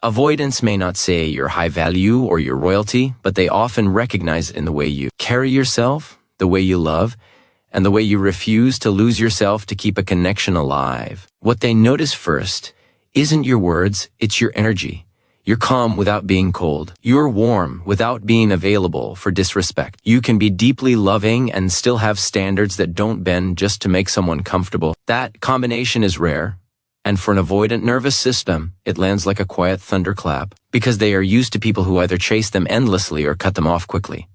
Avoidants may not say you're high value or you're royalty, but they often recognize it in the way you carry yourself, the way you love, and the way you refuse to lose yourself to keep a connection alive. What they notice first isn't your words, it's your energy. You're calm without being cold. You're warm without being available for disrespect. You can be deeply loving and still have standards that don't bend just to make someone comfortable. That combination is rare. And for an avoidant nervous system, it lands like a quiet thunderclap because they are used to people who either chase them endlessly or cut them off quickly.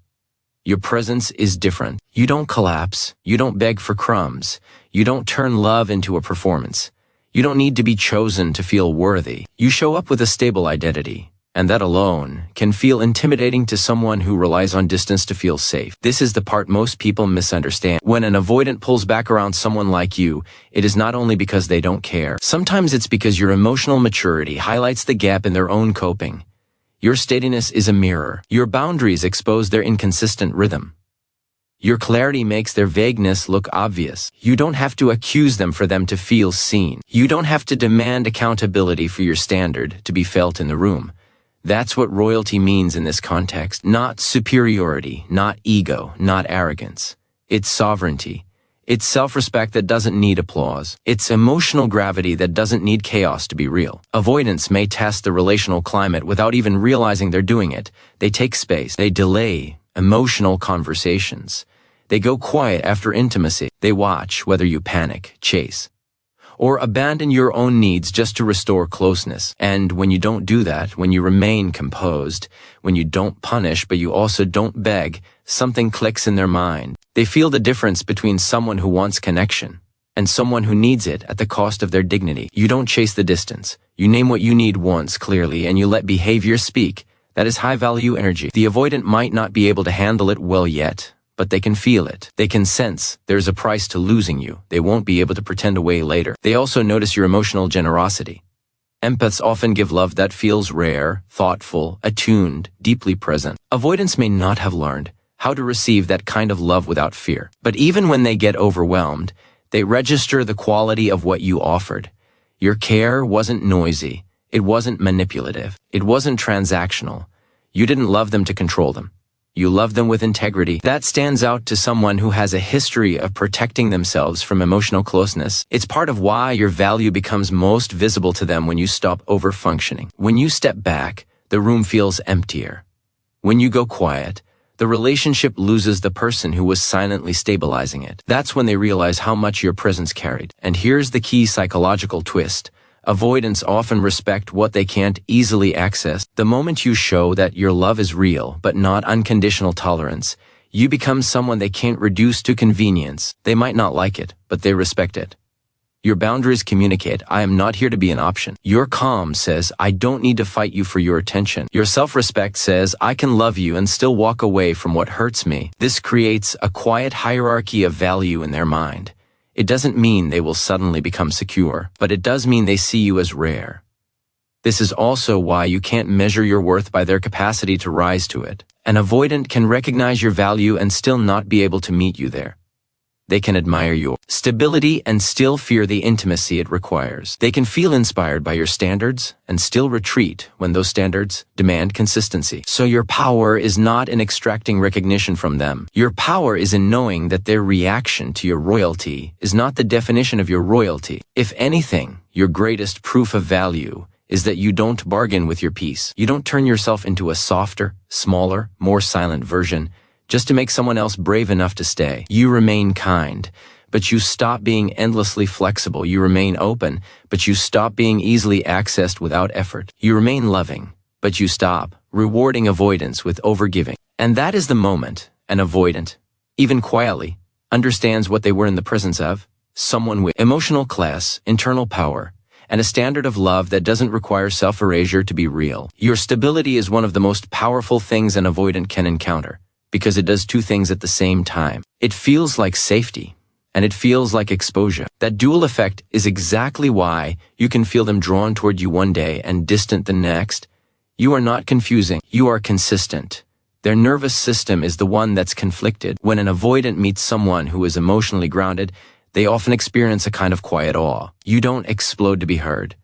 Your presence is different. You don't collapse. You don't beg for crumbs. You don't turn love into a performance. You don't need to be chosen to feel worthy. You show up with a stable identity, and that alone can feel intimidating to someone who relies on distance to feel safe. This is the part most people misunderstand. When an avoidant pulls back around someone like you, it is not only because they don't care. Sometimes it's because your emotional maturity highlights the gap in their own coping. Your steadiness is a mirror. Your boundaries expose their inconsistent rhythm. Your clarity makes their vagueness look obvious. You don't have to accuse them for them to feel seen. You don't have to demand accountability for your standard to be felt in the room. That's what royalty means in this context. Not superiority, not ego, not arrogance. It's sovereignty. It's self-respect that doesn't need applause. It's emotional gravity that doesn't need chaos to be real. Avoidants may test the relational climate without even realizing they're doing it. They take space. They delay emotional conversations. They go quiet after intimacy. They watch whether you panic, chase, or abandon your own needs just to restore closeness. And when you don't do that, when you remain composed, when you don't punish but you also don't beg, something clicks in their mind. They feel the difference between someone who wants connection and someone who needs it at the cost of their dignity. You don't chase the distance. You name what you need once clearly and you let behavior speak. That is high-value energy. The avoidant might not be able to handle it well yet, but they can feel it. They can sense there's a price to losing you. They won't be able to pretend away later. They also notice your emotional generosity. Empaths often give love that feels rare, thoughtful, attuned, deeply present. Avoidants may not have learned how to receive that kind of love without fear. But even when they get overwhelmed, they register the quality of what you offered. Your care wasn't noisy. It wasn't manipulative. It wasn't transactional. You didn't love them to control them. You loved them with integrity. That stands out to someone who has a history of protecting themselves from emotional closeness. It's part of why your value becomes most visible to them when you stop over-functioning. When you step back, the room feels emptier. When you go quiet, the relationship loses the person who was silently stabilizing it. That's when they realize how much your presence carried. And here's the key psychological twist. Avoidants often respect what they can't easily access. The moment you show that your love is real, but not unconditional tolerance, you become someone they can't reduce to convenience. They might not like it, but they respect it. Your boundaries communicate, I am not here to be an option. Your calm says, I don't need to fight you for your attention. Your self-respect says, I can love you and still walk away from what hurts me. This creates a quiet hierarchy of value in their mind. It doesn't mean they will suddenly become secure, but it does mean they see you as rare. This is also why you can't measure your worth by their capacity to rise to it. An avoidant can recognize your value and still not be able to meet you there. They can admire your stability and still fear the intimacy it requires. They can feel inspired by your standards and still retreat when those standards demand consistency. So your power is not in extracting recognition from them. Your power is in knowing that their reaction to your royalty is not the definition of your royalty. If anything, your greatest proof of value is that you don't bargain with your peace. You don't turn yourself into a softer, smaller, more silent version just to make someone else brave enough to stay. You remain kind, but you stop being endlessly flexible. You remain open, but you stop being easily accessed without effort. You remain loving, but you stop rewarding avoidance with overgiving. And that is the moment an avoidant, even quietly, understands what they were in the presence of: someone with emotional class, internal power, and a standard of love that doesn't require self-erasure to be real. Your stability is one of the most powerful things an avoidant can encounter, because it does two things at the same time. It feels like safety, and it feels like exposure. That dual effect is exactly why you can feel them drawn toward you one day and distant the next. You are not confusing. You are consistent. Their nervous system is the one that's conflicted. When an avoidant meets someone who is emotionally grounded, they often experience a kind of quiet awe. You don't explode to be heard.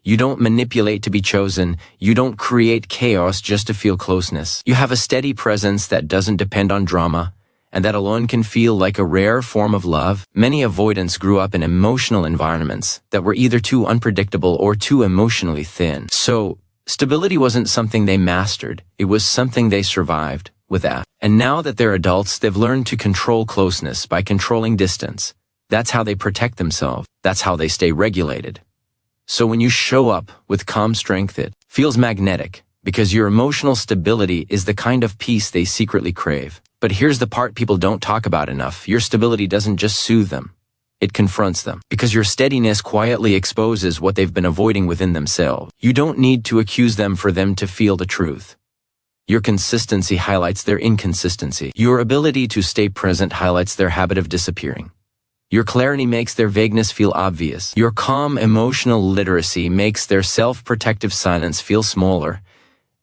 You don't manipulate to be chosen. You don't create chaos just to feel closeness. You have a steady presence that doesn't depend on drama, and that alone can feel like a rare form of love. Many avoidants grew up in emotional environments that were either too unpredictable or too emotionally thin. So, stability wasn't something they mastered. It was something they survived without. And now that they're adults, they've learned to control closeness by controlling distance. That's how they protect themselves. That's how they stay regulated. So when you show up with calm strength, it feels magnetic, because your emotional stability is the kind of peace they secretly crave. But here's the part people don't talk about enough. Your stability doesn't just soothe them. It confronts them, because your steadiness quietly exposes what they've been avoiding within themselves. You don't need to accuse them for them to feel the truth. Your consistency highlights their inconsistency. Your ability to stay present highlights their habit of disappearing. Your clarity makes their vagueness feel obvious. Your calm emotional literacy makes their self-protective silence feel smaller.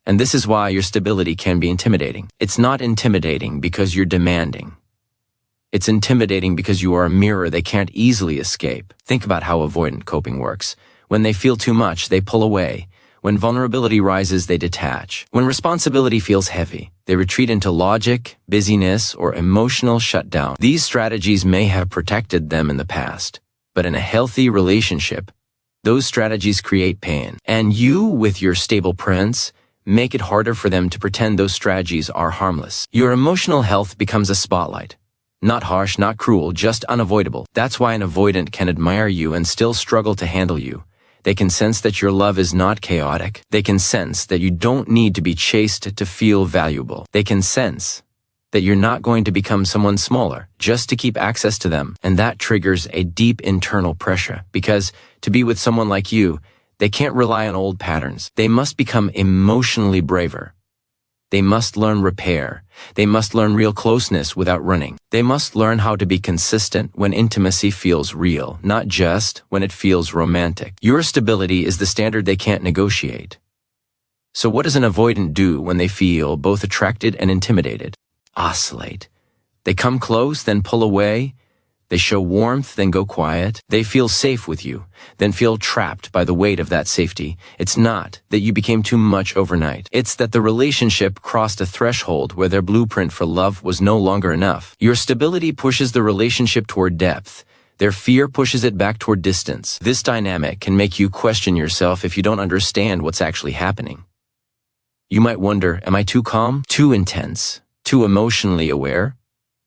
And this is why your stability can be intimidating. It's not intimidating because you're demanding. It's intimidating because you are a mirror they can't easily escape. Think about how avoidant coping works. When they feel too much, they pull away. When vulnerability rises, they detach. When responsibility feels heavy, they retreat into logic, busyness, or emotional shutdown. These strategies may have protected them in the past, but in a healthy relationship, those strategies create pain. And you, with your stable presence, make it harder for them to pretend those strategies are harmless. Your emotional health becomes a spotlight. Not harsh, not cruel, just unavoidable. That's why an avoidant can admire you and still struggle to handle you. They can sense that your love is not chaotic. They can sense that you don't need to be chased to feel valuable. They can sense that you're not going to become someone smaller just to keep access to them. And that triggers a deep internal pressure, because to be with someone like you, they can't rely on old patterns. They must become emotionally braver. They must learn repair. They must learn real closeness without running. They must learn how to be consistent when intimacy feels real, not just when it feels romantic. Your stability is the standard they can't negotiate. So what does an avoidant do when they feel both attracted and intimidated? Oscillate. They come close, then pull away. They show warmth, then go quiet. They feel safe with you, then feel trapped by the weight of that safety. It's not that you became too much overnight. It's that the relationship crossed a threshold where their blueprint for love was no longer enough. Your stability pushes the relationship toward depth. Their fear pushes it back toward distance. This dynamic can make you question yourself if you don't understand what's actually happening. You might wonder, am I too calm, too intense, too emotionally aware?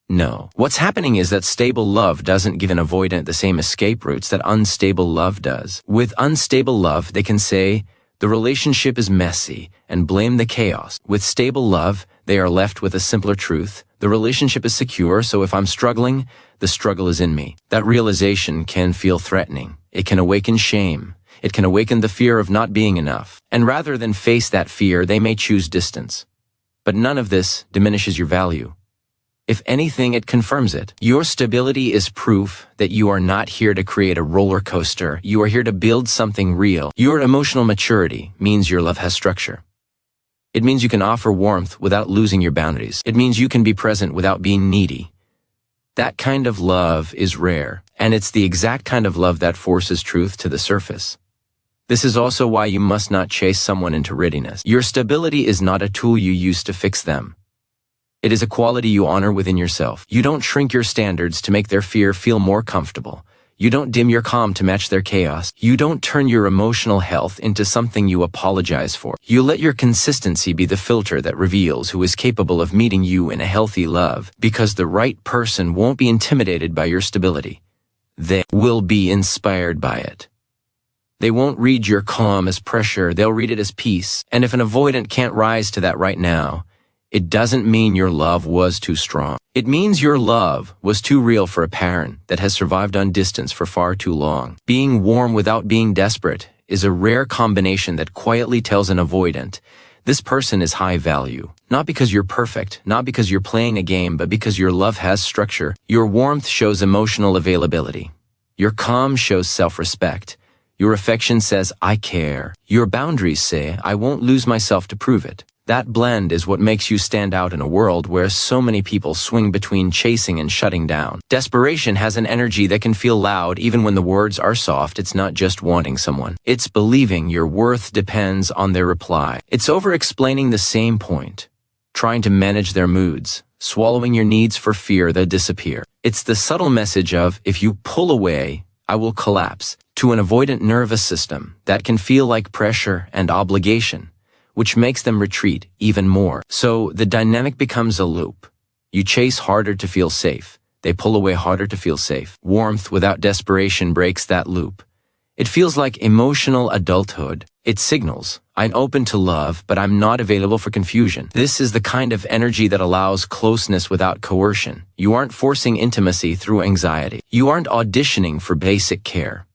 No. What's happening is that stable love doesn't give an avoidant the same escape routes that unstable love does. With unstable love, they can say, the relationship is messy, and blame the chaos. With stable love, they are left with a simpler truth. The relationship is secure, so if I'm struggling, the struggle is in me. That realization can feel threatening. It can awaken shame. It can awaken the fear of not being enough. And rather than face that fear, they may choose distance. But none of this diminishes your value. If anything, it confirms it. Your stability is proof that you are not here to create a roller coaster. You are here to build something real. Your emotional maturity means your love has structure. It means you can offer warmth without losing your boundaries. It means you can be present without being needy. That kind of love is rare, and it's the exact kind of love that forces truth to the surface. This is also why you must not chase someone into readiness. Your stability is not a tool you use to fix them. It is a quality you honor within yourself. You don't shrink your standards to make their fear feel more comfortable. You don't dim your calm to match their chaos. You don't turn your emotional health into something you apologize for. You let your consistency be the filter that reveals who is capable of meeting you in a healthy love, because the right person won't be intimidated by your stability. They will be inspired by it. They won't read your calm as pressure, they'll read it as peace. And if an avoidant can't rise to that right now, it doesn't mean your love was too strong. It means your love was too real for a parent that has survived on distance for far too long. Being warm without being desperate is a rare combination that quietly tells an avoidant, this person is high value. Not because you're perfect, not because you're playing a game, but because your love has structure. Your warmth shows emotional availability. Your calm shows self-respect. Your affection says, I care. Your boundaries say, I won't lose myself to prove it. That blend is what makes you stand out in a world where so many people swing between chasing and shutting down. Desperation has an energy that can feel loud even when the words are soft. It's not just wanting someone. It's believing your worth depends on their reply. It's over-explaining the same point, trying to manage their moods, swallowing your needs for fear they'll disappear. It's the subtle message of, if you pull away, I will collapse, to an avoidant nervous system that can feel like pressure and obligation, which makes them retreat even more. So the dynamic becomes a loop. You chase harder to feel safe. They pull away harder to feel safe. Warmth without desperation breaks that loop. It feels like emotional adulthood. It signals, I'm open to love, but I'm not available for confusion. This is the kind of energy that allows closeness without coercion. You aren't forcing intimacy through anxiety. You aren't auditioning for basic care.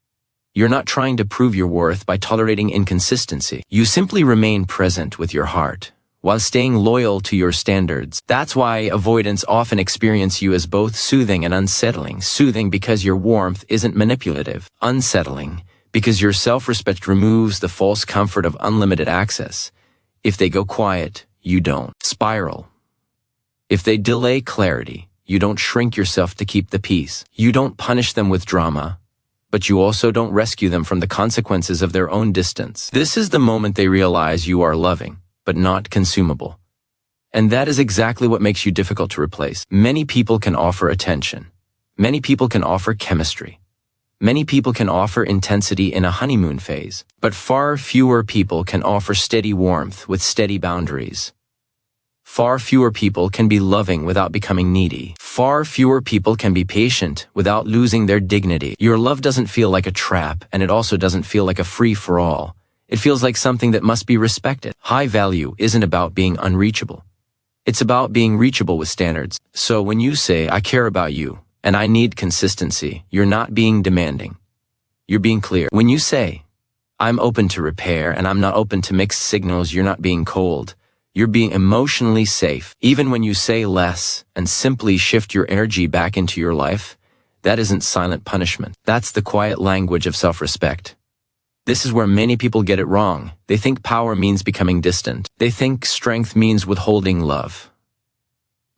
You're not trying to prove your worth by tolerating inconsistency. You simply remain present with your heart, while staying loyal to your standards. That's why avoidants often experience you as both soothing and unsettling. Soothing because your warmth isn't manipulative. Unsettling because your self-respect removes the false comfort of unlimited access. If they go quiet, you don't spiral. If they delay clarity, you don't shrink yourself to keep the peace. You don't punish them with drama, but you also don't rescue them from the consequences of their own distance. This is the moment they realize you are loving, but not consumable. And that is exactly what makes you difficult to replace. Many people can offer attention. Many people can offer chemistry. Many people can offer intensity in a honeymoon phase, but far fewer people can offer steady warmth with steady boundaries. Far fewer people can be loving without becoming needy. Far fewer people can be patient without losing their dignity. Your love doesn't feel like a trap, and it also doesn't feel like a free-for-all. It feels like something that must be respected. High value isn't about being unreachable. It's about being reachable with standards. So when you say, I care about you, and I need consistency, you're not being demanding. You're being clear. When you say, I'm open to repair, and I'm not open to mixed signals, you're not being cold. You're being emotionally safe. Even when you say less and simply shift your energy back into your life, that isn't silent punishment. That's the quiet language of self-respect. This is where many people get it wrong. They think power means becoming distant. They think strength means withholding love.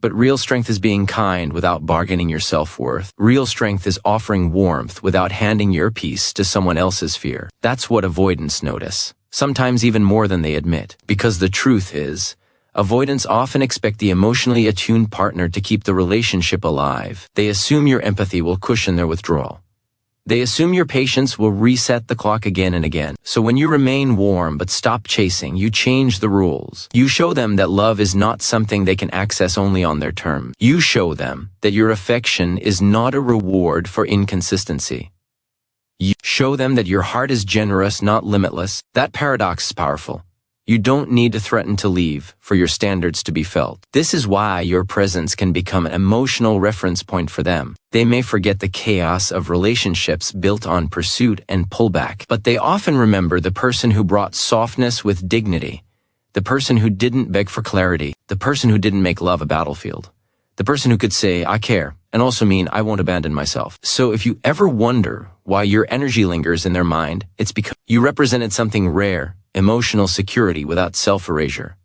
But real strength is being kind without bargaining your self-worth. Real strength is offering warmth without handing your peace to someone else's fear. That's what avoidants notice, sometimes even more than they admit. Because the truth is, avoidants often expect the emotionally attuned partner to keep the relationship alive. They assume your empathy will cushion their withdrawal. They assume your patience will reset the clock again and again. So when you remain warm but stop chasing, you change the rules. You show them that love is not something they can access only on their terms. You show them that your affection is not a reward for inconsistency. You show them that your heart is generous, not limitless. That paradox is powerful. You don't need to threaten to leave for your standards to be felt. This is why your presence can become an emotional reference point for them. They may forget the chaos of relationships built on pursuit and pullback, but they often remember the person who brought softness with dignity, the person who didn't beg for clarity, the person who didn't make love a battlefield, the person who could say, I care, and also mean I won't abandon myself. So if you ever wonder why your energy lingers in their mind, it's because you represented something rare. Emotional security without self-erasure.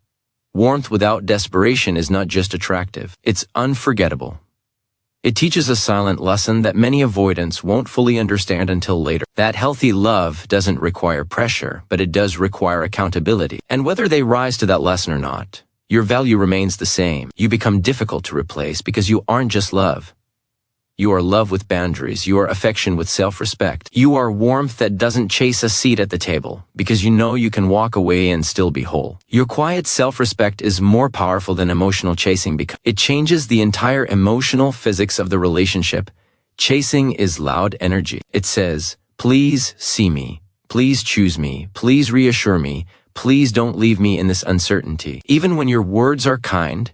Warmth without desperation is not just attractive, it's unforgettable. It teaches a silent lesson that many avoidants won't fully understand until later. That healthy love doesn't require pressure, but it does require accountability. And whether they rise to that lesson or not, your value remains the same. You become difficult to replace because you aren't just love. You are love with boundaries. You are affection with self-respect. You are warmth that doesn't chase a seat at the table because you know you can walk away and still be whole. Your quiet self-respect is more powerful than emotional chasing because it changes the entire emotional physics of the relationship. Chasing is loud energy. It says, please see me. Please choose me. Please reassure me. Please don't leave me in this uncertainty. Even when your words are kind,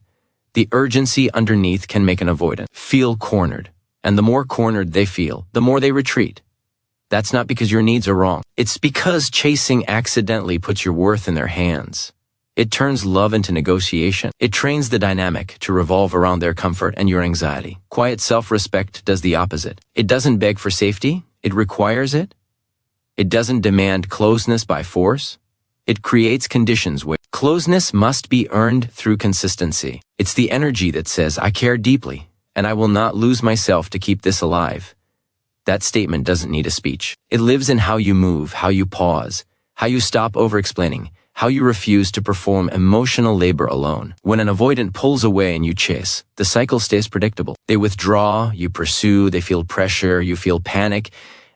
the urgency underneath can make an avoidant feel cornered. And the more cornered they feel, the more they retreat. That's not because your needs are wrong. It's because chasing accidentally puts your worth in their hands. It turns love into negotiation. It trains the dynamic to revolve around their comfort and your anxiety. Quiet self-respect does the opposite. It doesn't beg for safety. It requires it. It doesn't demand closeness by force. It creates conditions where Closeness must be earned through consistency. It's the energy that says, I care deeply, and I will not lose myself to keep this alive. That statement doesn't need a speech. It lives in how you move, how you pause, how you stop over-explaining, how you refuse to perform emotional labor alone. When an avoidant pulls away and you chase, the cycle stays predictable. They withdraw, you pursue, they feel pressure, you feel panic,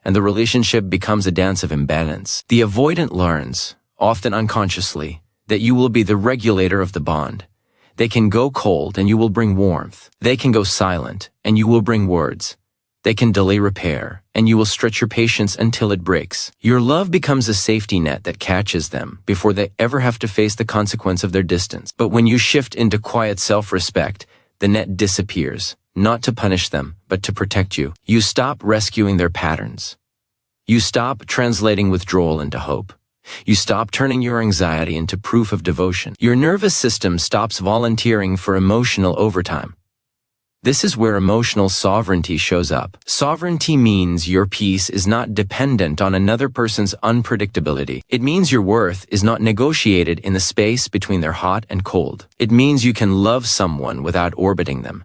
and the relationship becomes a dance of imbalance. The avoidant learns, often unconsciously, that you will be the regulator of the bond. They can go cold and you will bring warmth. They can go silent and you will bring words. They can delay repair and you will stretch your patience until it breaks. Your love becomes a safety net that catches them before they ever have to face the consequence of their distance. But when you shift into quiet self-respect, the net disappears, not to punish them, but to protect you. You stop rescuing their patterns. You stop translating withdrawal into hope. You stop turning your anxiety into proof of devotion. Your nervous system stops volunteering for emotional overtime. This is where emotional sovereignty shows up. Sovereignty means your peace is not dependent on another person's unpredictability. It means your worth is not negotiated in the space between their hot and cold. It means you can love someone without orbiting them.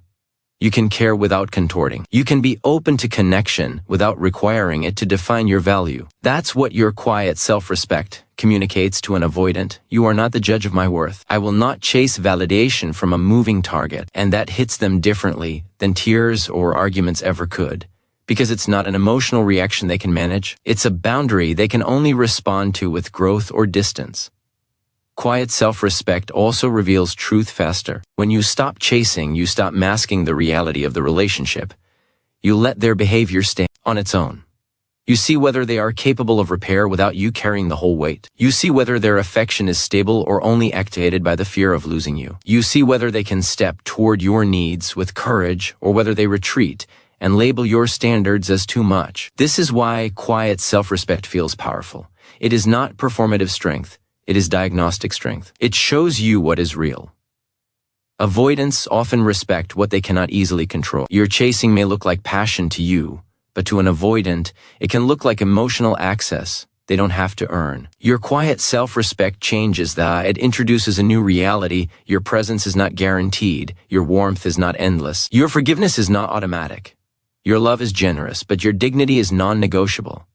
You can care without contorting. You can be open to connection without requiring it to define your value. That's what your quiet self-respect communicates to an avoidant. You are not the judge of my worth. I will not chase validation from a moving target, and that hits them differently than tears or arguments ever could. Because it's not an emotional reaction they can manage. It's a boundary they can only respond to with growth or distance. Quiet self-respect also reveals truth faster. When you stop chasing, you stop masking the reality of the relationship. You let their behavior stand on its own. You see whether they are capable of repair without you carrying the whole weight. You see whether their affection is stable or only activated by the fear of losing you. You see whether they can step toward your needs with courage or whether they retreat and label your standards as too much. This is why quiet self-respect feels powerful. It is not performative strength. It is diagnostic strength. It shows you what is real. Avoidants often respect what they cannot easily control. Your chasing may look like passion to you, but to an avoidant, it can look like emotional access they don't have to earn. Your quiet self-respect changes that. It introduces a new reality. Your presence is not guaranteed. Your warmth is not endless. Your forgiveness is not automatic. Your love is generous, but your dignity is non-negotiable.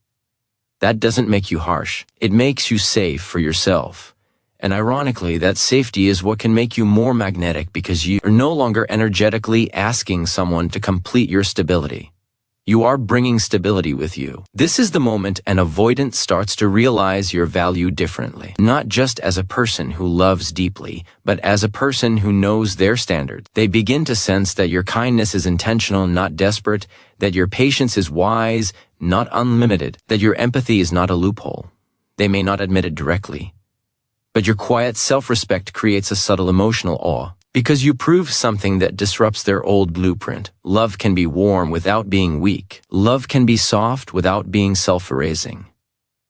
That doesn't make you harsh. It makes you safe for yourself. And ironically, that safety is what can make you more magnetic because you are no longer energetically asking someone to complete your stability. You are bringing stability with you. This is the moment an avoidant starts to realize your value differently. Not just as a person who loves deeply, but as a person who knows their standards. They begin to sense that your kindness is intentional, not desperate, that your patience is wise, not unlimited, that your empathy is not a loophole. They may not admit it directly, but your quiet self-respect creates a subtle emotional awe. Because you prove something that disrupts their old blueprint. Love can be warm without being weak. Love can be soft without being self-erasing.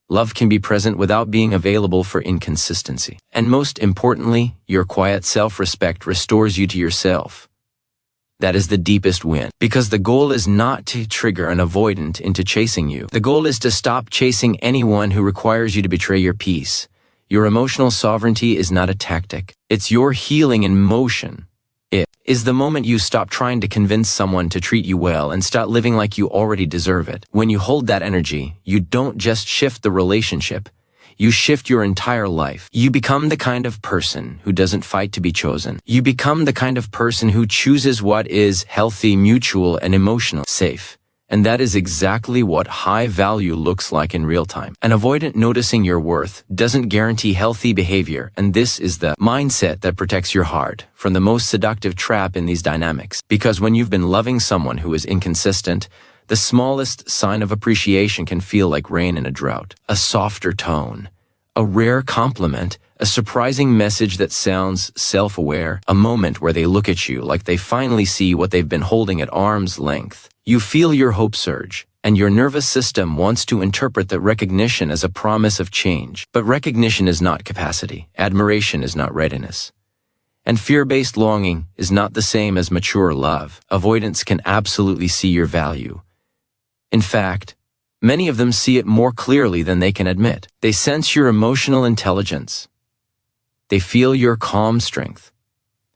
Love can be present without being available for inconsistency. And most importantly, your quiet self-respect restores you to yourself. That is the deepest win. Because the goal is not to trigger an avoidant into chasing you. The goal is to stop chasing anyone who requires you to betray your peace. Your emotional sovereignty is not a tactic. It's your healing in motion. It is the moment you stop trying to convince someone to treat you well and start living like you already deserve it. When you hold that energy, you don't just shift the relationship. You shift your entire life. You become the kind of person who doesn't fight to be chosen. You become the kind of person who chooses what is healthy, mutual, and emotional safe. And that is exactly what high value looks like in real time. An avoidant noticing your worth doesn't guarantee healthy behavior, and this is the mindset that protects your heart from the most seductive trap in these dynamics. Because when you've been loving someone who is inconsistent, the smallest sign of appreciation can feel like rain in a drought. A softer tone, a rare compliment, a surprising message that sounds self-aware, a moment where they look at you like they finally see what they've been holding at arm's length. You feel your hope surge, and your nervous system wants to interpret that recognition as a promise of change. But recognition is not capacity. Admiration is not readiness. And fear-based longing is not the same as mature love. Avoidants can absolutely see your value. In fact, many of them see it more clearly than they can admit. They sense your emotional intelligence. They feel your calm strength.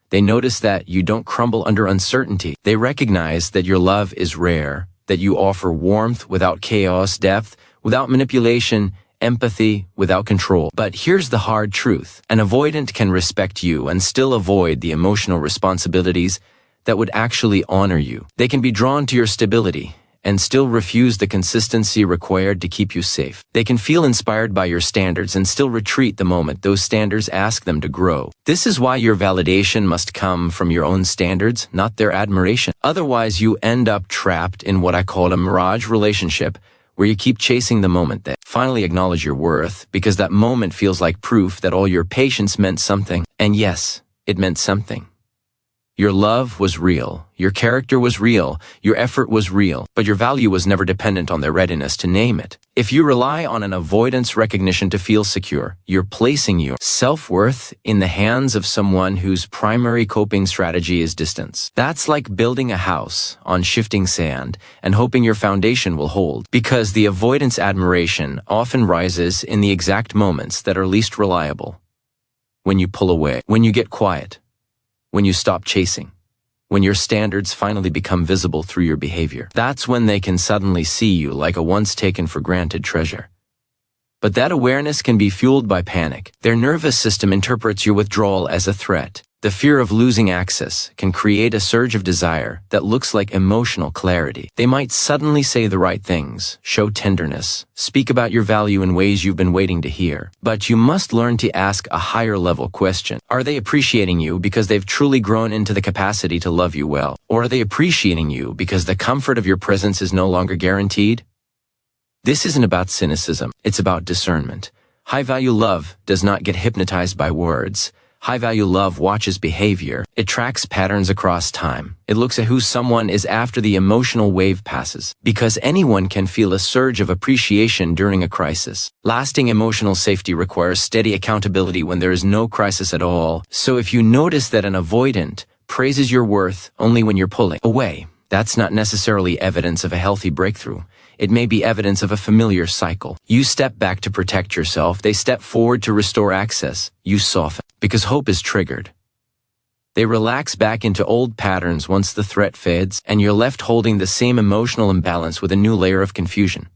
They notice that you don't crumble under uncertainty. They recognize that your love is rare, that you offer warmth without chaos, depth without manipulation, empathy without control. But here's the hard truth. An avoidant can respect you and still avoid the emotional responsibilities that would actually honor you. They can be drawn to your stability and still refuse the consistency required to keep you safe. They can feel inspired by your standards and still retreat the moment those standards ask them to grow. This is why your validation must come from your own standards, not their admiration. Otherwise, you end up trapped in what I call a mirage relationship, where you keep chasing the moment that finally acknowledge your worth, because that moment feels like proof that all your patience meant something. And yes, it meant something. Your love was real, your character was real, your effort was real, but your value was never dependent on their readiness to name it. If you rely on an avoidance recognition to feel secure, you're placing your self-worth in the hands of someone whose primary coping strategy is distance. That's like building a house on shifting sand and hoping your foundation will hold, because the avoidance admiration often rises in the exact moments that are least reliable. When you pull away, when you get quiet, when you stop chasing, when your standards finally become visible through your behavior. That's when they can suddenly see you like a once taken for granted treasure. But that awareness can be fueled by panic. Their nervous system interprets your withdrawal as a threat. The fear of losing access can create a surge of desire that looks like emotional clarity. They might suddenly say the right things, show tenderness, speak about your value in ways you've been waiting to hear. But you must learn to ask a higher level question. Are they appreciating you because they've truly grown into the capacity to love you well? Or are they appreciating you because the comfort of your presence is no longer guaranteed? This isn't about cynicism, it's about discernment. High-value love does not get hypnotized by words. High-value love watches behavior. It tracks patterns across time. It looks at who someone is after the emotional wave passes, because anyone can feel a surge of appreciation during a crisis. Lasting emotional safety requires steady accountability when there is no crisis at all. So if you notice that an avoidant praises your worth only when you're pulling away, that's not necessarily evidence of a healthy breakthrough. It may be evidence of a familiar cycle. You step back to protect yourself. They step forward to restore access. You soften, because hope is triggered. They relax back into old patterns once the threat fades, and you're left holding the same emotional imbalance with a new layer of confusion.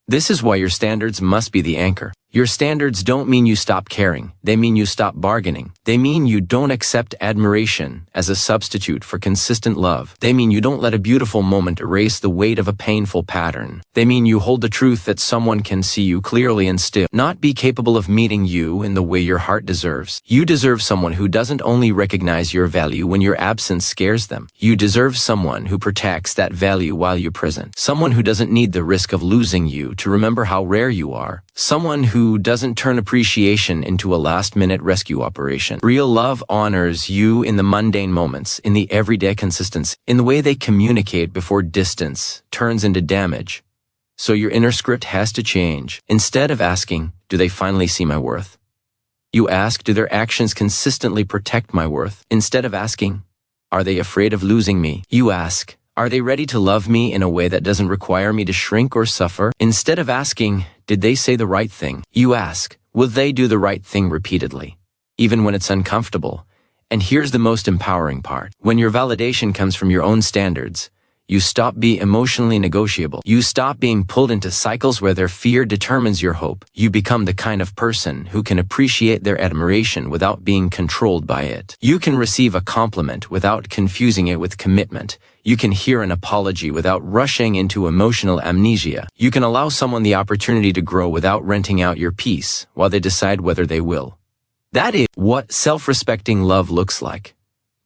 This is why your standards must be the anchor. Your standards don't mean you stop caring. They mean you stop bargaining. They mean you don't accept admiration as a substitute for consistent love. They mean you don't let a beautiful moment erase the weight of a painful pattern. They mean you hold the truth that someone can see you clearly and still not be capable of meeting you in the way your heart deserves. You deserve someone who doesn't only recognize your value when your absence scares them. You deserve someone who protects that value while you're present. Someone who doesn't need the risk of losing you to remember how rare you are. Someone who doesn't turn appreciation into a last-minute rescue operation. Real love honors you in the mundane moments, in the everyday consistency, in the way they communicate before distance turns into damage. So your inner script has to change. Instead of asking, do they finally see my worth? You ask, do their actions consistently protect my worth? Instead of asking, are they afraid of losing me? You ask, are they ready to love me in a way that doesn't require me to shrink or suffer? Instead of asking, did they say the right thing? You ask, will they do the right thing repeatedly, even when it's uncomfortable? And here's the most empowering part. When your validation comes from your own standards, you stop being emotionally negotiable. You stop being pulled into cycles where their fear determines your hope. You become the kind of person who can appreciate their admiration without being controlled by it. You can receive a compliment without confusing it with commitment. You can hear an apology without rushing into emotional amnesia. You can allow someone the opportunity to grow without renting out your peace while they decide whether they will. That is what self-respecting love looks like.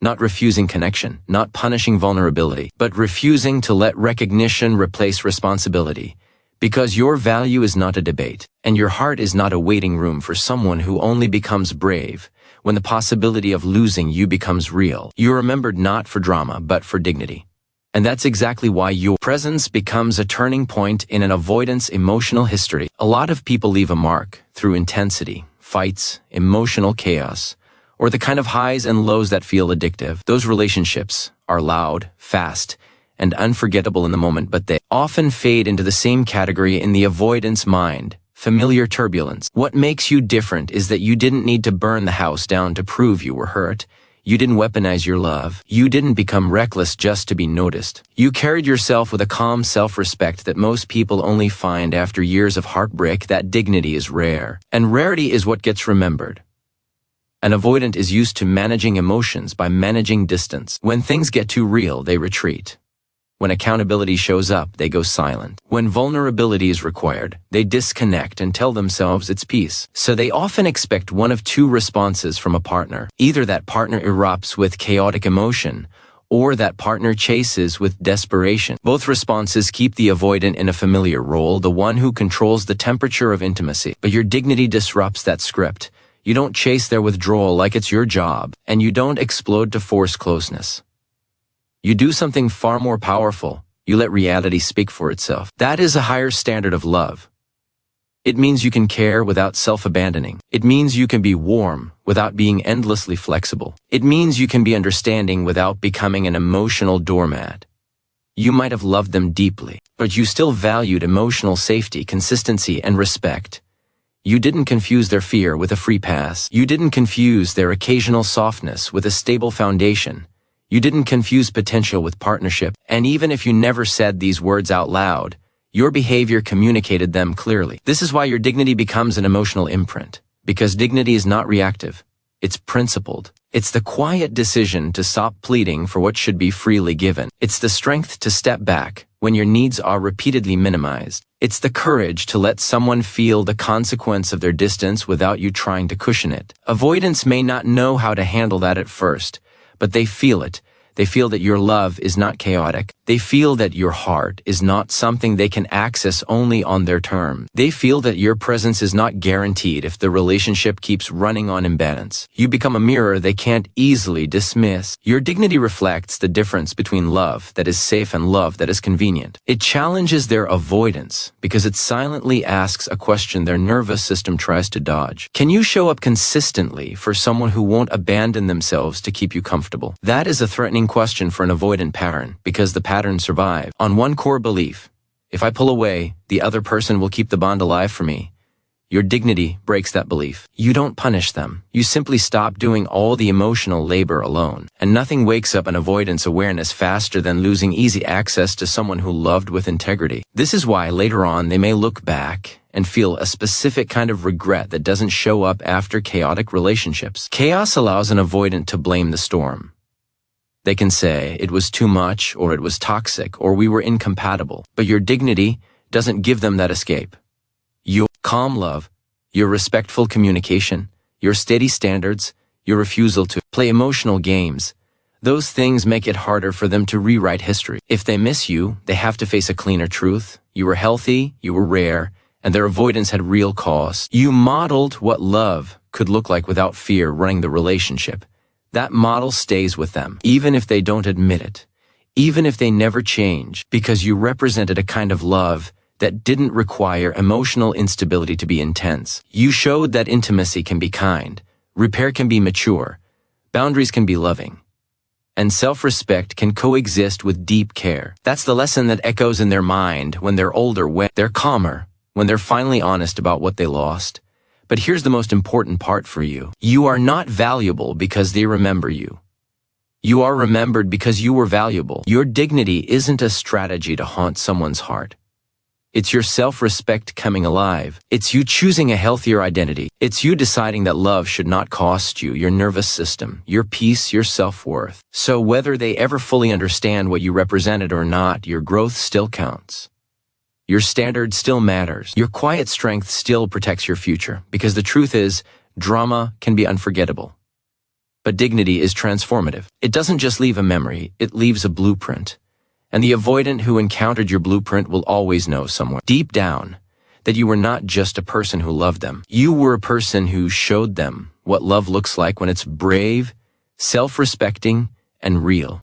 Not refusing connection, not punishing vulnerability, but refusing to let recognition replace responsibility. Because your value is not a debate, and your heart is not a waiting room for someone who only becomes brave when the possibility of losing you becomes real. You're remembered not for drama, but for dignity. And that's exactly why your presence becomes a turning point in an avoidance emotional history. A lot of people leave a mark through intensity, fights, emotional chaos, or the kind of highs and lows that feel addictive. Those relationships are loud, fast, and unforgettable in the moment, but they often fade into the same category in the avoidance mind: Familiar turbulence. What makes you different is that you didn't need to burn the house down to prove you were hurt. You didn't weaponize your love. You didn't become reckless just to be noticed. You carried yourself with a calm self-respect that most people only find after years of heartbreak. That dignity is rare, and rarity is what gets remembered. An avoidant is used to managing emotions by managing distance. When things get too real, they retreat. When accountability shows up, they go silent. When vulnerability is required, they disconnect and tell themselves it's peace. So they often expect one of two responses from a partner. Either that partner erupts with chaotic emotion, or that partner chases with desperation. Both responses keep the avoidant in a familiar role, the one who controls the temperature of intimacy. But your dignity disrupts that script. You don't chase their withdrawal like it's your job, and you don't explode to force closeness. You do something far more powerful. You let reality speak for itself. That is a higher standard of love. It means you can care without self-abandoning. It means you can be warm without being endlessly flexible. It means you can be understanding without becoming an emotional doormat. You might have loved them deeply, but you still valued emotional safety, consistency, and respect. You didn't confuse their fear with a free pass. You didn't confuse their occasional softness with a stable foundation. You didn't confuse potential with partnership, and even if you never said these words out loud, your behavior communicated them clearly. This is why your dignity becomes an emotional imprint, because dignity is not reactive. It's principled. It's the quiet decision to stop pleading for what should be freely given. It's the strength to step back when your needs are repeatedly minimized. It's the courage to let someone feel the consequence of their distance without you trying to cushion it. Avoidants may not know how to handle that at first, but they feel it. They feel that your love is not chaotic. They feel that your heart is not something they can access only on their terms. They feel that your presence is not guaranteed if the relationship keeps running on imbalance. You become a mirror they can't easily dismiss. Your dignity reflects the difference between love that is safe and love that is convenient. It challenges their avoidance because it silently asks a question their nervous system tries to dodge. Can you show up consistently for someone who won't abandon themselves to keep you comfortable? That is a threatening question for an avoidant pattern, because the pattern survives on one core belief: if I pull away, the other person will keep the bond alive for me. Your dignity breaks that belief. You don't punish them. You simply stop doing all the emotional labor alone. And nothing wakes up an avoidance awareness faster than losing easy access to someone who loved with integrity. This is why later on they may look back and feel a specific kind of regret that doesn't show up after chaotic relationships. Chaos allows an avoidant to blame the storm. They can say it was too much, or it was toxic, or we were incompatible. But your dignity doesn't give them that escape. Your calm love, your respectful communication, your steady standards, your refusal to play emotional games, those things make it harder for them to rewrite history. If they miss you, they have to face a cleaner truth. You were healthy, you were rare, and their avoidance had real cost. You modeled what love could look like without fear running the relationship. That model stays with them, even if they don't admit it, even if they never change, because you represented a kind of love that didn't require emotional instability to be intense. You showed that intimacy can be kind, repair can be mature, boundaries can be loving, and self-respect can coexist with deep care. That's the lesson that echoes in their mind when they're older, when they're calmer, when they're finally honest about what they lost. But here's the most important part for you. You are not valuable because they remember you. You are remembered because you were valuable. Your dignity isn't a strategy to haunt someone's heart. It's your self-respect coming alive. It's you choosing a healthier identity. It's you deciding that love should not cost you your nervous system, your peace, your self-worth. So whether they ever fully understand what you represented or not, your growth still counts. Your standard still matters. Your quiet strength still protects your future, because the truth is, drama can be unforgettable. But dignity is transformative. It doesn't just leave a memory, it leaves a blueprint. And the avoidant who encountered your blueprint will always know somewhere deep down that you were not just a person who loved them. You were a person who showed them what love looks like when it's brave, self-respecting, and real.